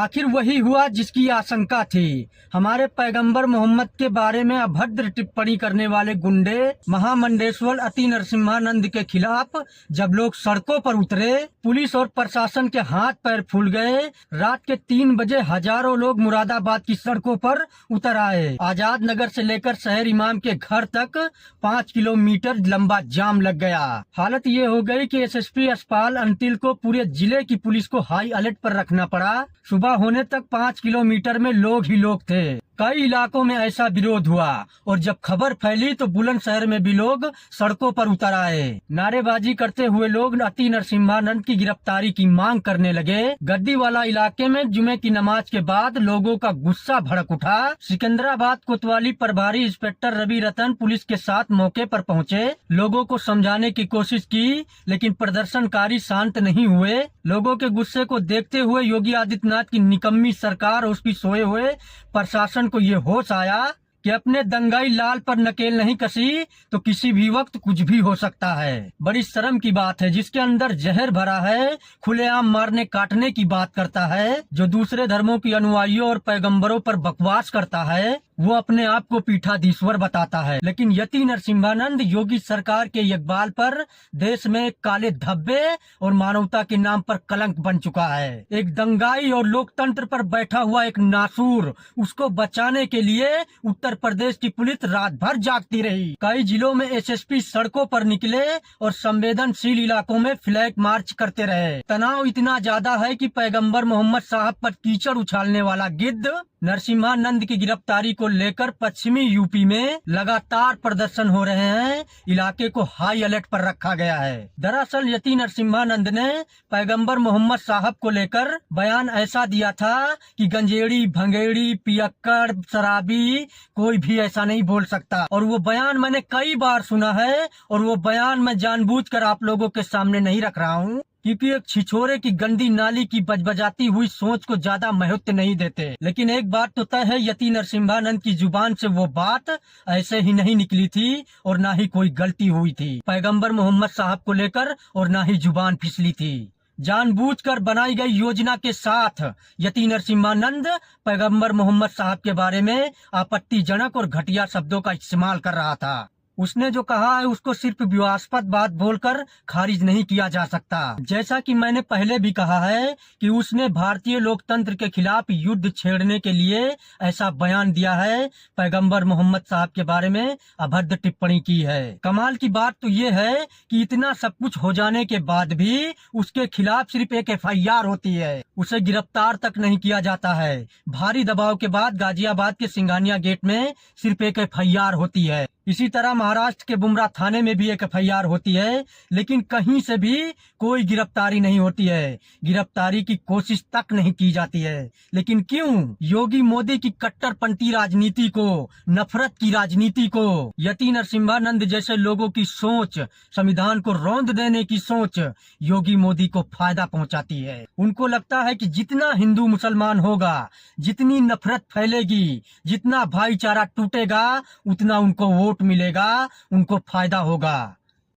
आखिर वही हुआ जिसकी आशंका थी। हमारे पैगंबर मोहम्मद के बारे में अभद्र टिप्पणी करने वाले गुंडे महामंडेश्वर अति नरसिम्हानंद के खिलाफ जब लोग सड़कों पर उतरे, पुलिस और प्रशासन के हाथ पैर फूल गए। रात के 3 बजे हजारों लोग मुरादाबाद की सड़कों पर उतर आए। आजाद नगर से लेकर शहर इमाम के घर तक 5 किलोमीटर लंबा जाम लग गया। हालत ये हो गई कि एसएसपी यशपाल अंतिल को पूरे जिले की पुलिस को हाई अलर्ट पर रखना पड़ा। सुबह होने तक 5 किलोमीटर में लोग ही लोग थे। कई इलाकों में ऐसा विरोध हुआ और जब खबर फैली तो बुलंदशहर में भी लोग सड़कों पर उतर आए। नारेबाजी करते हुए लोग अति नरसिम्हानंद की गिरफ्तारी की मांग करने लगे। गद्दीवाला इलाके में जुमे की नमाज के बाद लोगों का गुस्सा भड़क उठा। सिकंदराबाद कोतवाली प्रभारी इंस्पेक्टर रवि रतन पुलिस के साथ मौके पर पहुंचे। लोगों को समझाने की कोशिश की, लेकिन प्रदर्शनकारी शांत नहीं हुए। लोगों के गुस्से को देखते हुए योगी आदित्यनाथ की निकम्मी सरकार और उसकी सोए हुए प्रशासन को ये होश आया कि अपने दंगाई लाल पर नकेल नहीं कसी तो किसी भी वक्त कुछ भी हो सकता है। बड़ी शर्म की बात है, जिसके अंदर जहर भरा है खुलेआम मारने काटने की बात करता है। जो दूसरे धर्मों की अनुयायियों और पैगंबरों पर बकवास करता है वो अपने आप को पीठाधीश्वर बताता है। लेकिन यति नरसिम्हानंद योगी सरकार के इकबाल पर देश में एक काले धब्बे और मानवता के नाम पर कलंक बन चुका है। एक दंगाई और लोकतंत्र पर बैठा हुआ एक नासूर। उसको बचाने के लिए उत्तर प्रदेश की पुलिस रात भर जागती रही। कई जिलों में एसएसपी सड़कों पर निकले और संवेदनशील इलाकों में फ्लैग मार्च करते रहे। तनाव इतना ज्यादा है कि पैगंबर मोहम्मद साहब पर कीचड़ उछालने वाला गिद्ध नरसिम्हानंद की गिरफ्तारी को लेकर पश्चिमी यूपी में लगातार प्रदर्शन हो रहे हैं। इलाके को हाई अलर्ट पर रखा गया है। दरअसल यति नरसिम्हानंद ने पैगंबर मोहम्मद साहब को लेकर बयान ऐसा दिया था कि गंजेड़ी, भंगेड़ी, पियक्कड़, शराबी कोई भी ऐसा नहीं बोल सकता। और वो बयान मैंने कई बार सुना है और वो बयान मैं जानबूझकर आप लोगों के सामने नहीं रख रहा हूँ, क्योंकि एक छिछोरे की गंदी नाली की बजबजाती हुई सोच को ज्यादा महत्व नहीं देते। लेकिन एक बात तो तय है, यति नरसिम्हानंद की जुबान से वो बात ऐसे ही नहीं निकली थी और ना ही कोई गलती हुई थी पैगंबर मोहम्मद साहब को लेकर, और ना ही जुबान फिसली थी। जानबूझकर बनाई गई योजना के साथ यति नरसिम्हानंद पैगंबर मोहम्मद साहब के बारे में आपत्तिजनक और घटिया शब्दों का इस्तेमाल कर रहा था। उसने जो कहा है उसको सिर्फ विवादास्पद बात बोलकर खारिज नहीं किया जा सकता। जैसा कि मैंने पहले भी कहा है कि उसने भारतीय लोकतंत्र के खिलाफ युद्ध छेड़ने के लिए ऐसा बयान दिया है, पैगंबर मोहम्मद साहब के बारे में अभद्र टिप्पणी की है। कमाल की बात तो ये है कि इतना सब कुछ हो जाने के बाद भी उसके खिलाफ सिर्फ एक FIR होती है, उसे गिरफ्तार तक नहीं किया जाता है। भारी दबाव के बाद गाजियाबाद के सिंघानिया गेट में सिर्फ एक FIR होती है। इसी तरह महाराष्ट्र के बुमरा थाने में भी एक FIR होती है, लेकिन कहीं से भी कोई गिरफ्तारी नहीं होती है। गिरफ्तारी की कोशिश तक नहीं की जाती है। लेकिन क्यों? योगी मोदी की कट्टरपंथी राजनीति को, नफरत की राजनीति को, यति नरसिम्हानंद जैसे लोगों की सोच, संविधान को रौंद देने की सोच योगी मोदी को फायदा पहुंचाती है। उनको लगता है कि जितना हिंदू मुसलमान होगा, जितनी नफरत फैलेगी, जितना भाईचारा टूटेगा, उतना उनको वोट मिलेगा, उनको फायदा होगा।